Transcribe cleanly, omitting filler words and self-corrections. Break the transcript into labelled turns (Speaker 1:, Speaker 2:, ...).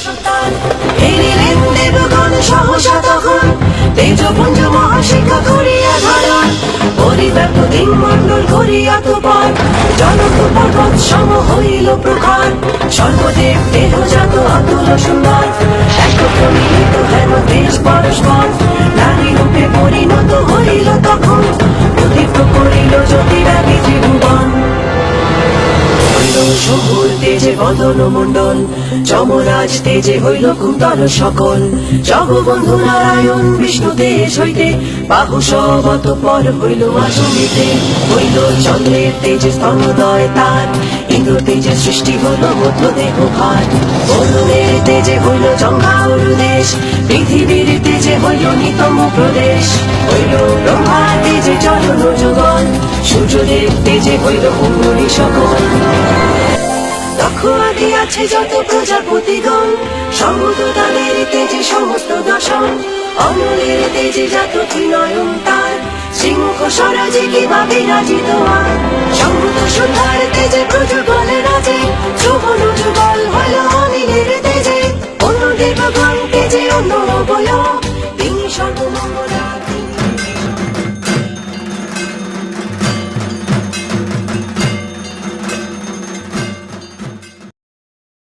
Speaker 1: সন্তান হেরিলেন দেবগণ সহসা তখন তেজপুঞ্জ মহাশিখা করিয়া ধারণ পরিব্যাপ্ত দিন মণ্ডল করিয়া তোপার জনক পর্বত সম হইল প্রখার সর্বদেব দেহজাত অতুল সুন্দর একত্র মিলিত হেন দেশ পরস্পর নারী রূপে পরিণত হইল তখন উদ্দীপ্ত করিল জ্যোতিরাবি ত্রিভুবন শহুর তেজে বদন মণ্ডল যমরাজ তেজে হইল কুন্তল সকল জগবন্ধু নারায়ণ বিষ্ণু তেজ হইতে বাহু সবত পর হইল আসনিতে হইল চন্দ্রের তেজে স্তনোদয় তার ইন্দ্র তেজে সৃষ্টি হইল মধ্য দেহ ভার বরুণের তেজে হইল জঙ্ঘাউর দেশ পৃথিবীর তেজে হইল নিতম প্রদেশ হইল ব্রহ্মার তেজে চরণ যুগল সূর্যদেব তেজে হইল অঙ্গুলি সকল দক্ষ আদি আছে যত প্রজাপতিগণ সমুদ তাদের তেজে সমস্ত দশম অমলের তেজে জাত ত্রিনয়ন তার শ্রীমুখ স্বরাজে কিবা বিরাজিত আর সমুদ সুধার তেজে প্রযুগলে রাজে যৌবন যুগল হল অনিলের তেজে অন্য দেবগণ তেজে অন্য অবয়ব তিনি সর্ব